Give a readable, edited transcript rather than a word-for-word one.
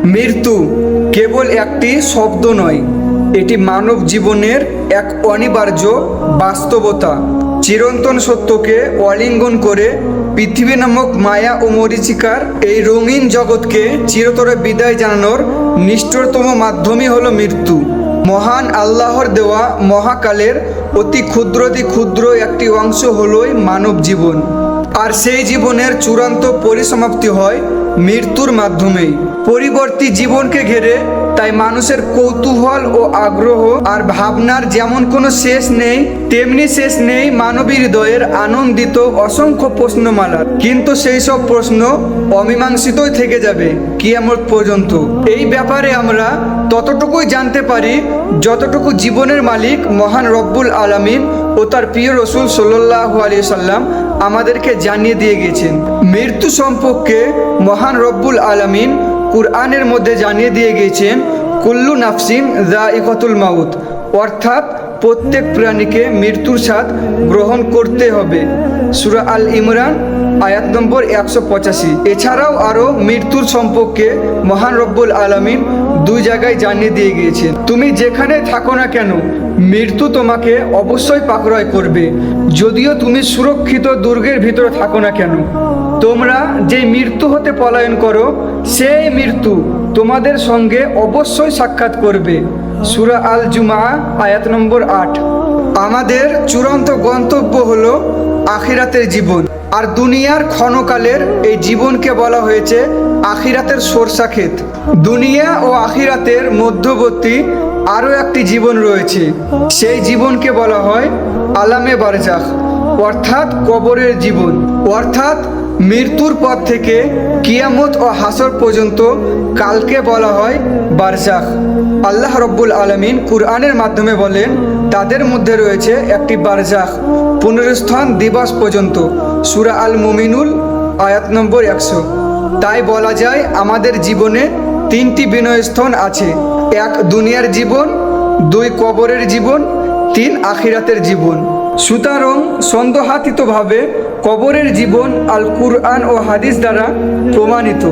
মৃত্যু কেবল একটি শব্দ নয়, এটি মানব জীবনের এক অনিবার্য বাস্তবতা। চিরন্তন সত্যকে অলিঙ্গন করে পৃথিবী নামক মায়া ও মরীচিকার এই রঙিন জগৎকে চিরতরে বিদায় জানানোর নিষ্ঠুরতম মাধ্যমই হলো মৃত্যু। মহান আল্লাহর দেওয়া মহাকালের অতি ক্ষুদ্র একটি অংশ হলোই মানব জীবন, আর সেই জীবনের চূড়ান্ত পরিসমাপ্তি হয় মৃত্যুর মাধ্যমেই। পরিবর্তী জীবনকে ঘিরে তাই মানুষের কৌতূহল ও আগ্রহ আর ভাবনার যেমন কোনো শেষ নেই, তেমনি শেষ নেই মানবী হৃদয়ের আনন্দিত অসংখ্য প্রশ্নমালার। কিন্তু সেই সব প্রশ্ন অমীমাংসিতই থেকে যাবে কিয়ামত পর্যন্ত। এই ব্যাপারে আমরা ততটুকুই জানতে পারি যতটুকু জীবনের মালিক মহান রব্বুল আলামিন ও তার প্রিয় রসুল সাল্লাল্লাহু আলাইহি সাল্লাম আমাদেরকে জানিয়ে দিয়ে গেছেন। মৃত্যু সম্পর্কে মহান রব্বুল আলামিন কুরআনের মধ্যে জানিয়ে দিয়ে গিয়েছেন, কুল্লু নাফসিন যায়িকাতুল মাউত, অর্থাৎ প্রত্যেক প্রাণীকে মৃত্যুর স্বাদ গ্রহণ করতে হবে। সূরা আল ইমরান আয়াত নম্বর 185। এছাড়াও আরও মৃত্যুর সম্পর্কে মহান রব্বুল আলামিন দুই জায়গায় জানিয়ে দিয়ে গিয়েছেন, তুমি যেখানে থাকো না কেন মৃত্যু তোমাকে অবশ্যই পাকড়াও করবে, যদিও তুমি সুরক্ষিত দুর্গের ভিতরে থাকো না কেন। তোমরা যে মৃত্যু হতে পলায়ন করো সেই মৃত্যু তোমাদের সঙ্গে অবশ্যই সাক্ষাৎ করবে। সূরা আল জুমা আয়াত নম্বর 8। আমাদের চূড়ান্ত গন্তব্য হলো আখিরাতের জীবন, আর দুনিয়ার ক্ষণকালের এই জীবনকে বলা হয়েছে আখিরাতের সরষা ক্ষেত। দুনিয়া ও আখিরাতের মধ্যবর্তী আরও একটি জীবন রয়েছে, সেই জীবনকে বলা হয় আলামে বারজাখ, অর্থাৎ কবরের জীবন। অর্থাৎ মৃত্যুর পর থেকে কিয়ামত ও হাসর পর্যন্ত কালকে বলা হয় বারজাখ। আল্লাহ রব্বুল আলামিন কুরআনের মাধ্যমে বলেন, তাদের মধ্যে রয়েছে একটি বারজাখ, পুনরুত্থান দিবস পর্যন্ত। সূরা আল মুমিনুল আয়াত নম্বর 100। তাই বলা যায় আমাদের জীবনে তিনটি বিনয়স্থন আছে: 1 দুনিয়ার জীবন, 2 কবরের জীবন, 3 আখিরাতের জীবন। সুতরাং সন্দেহাতীতভাবে কবরের জীবন আল কুরআন ও হাদিস দ্বারা প্রমাণিত।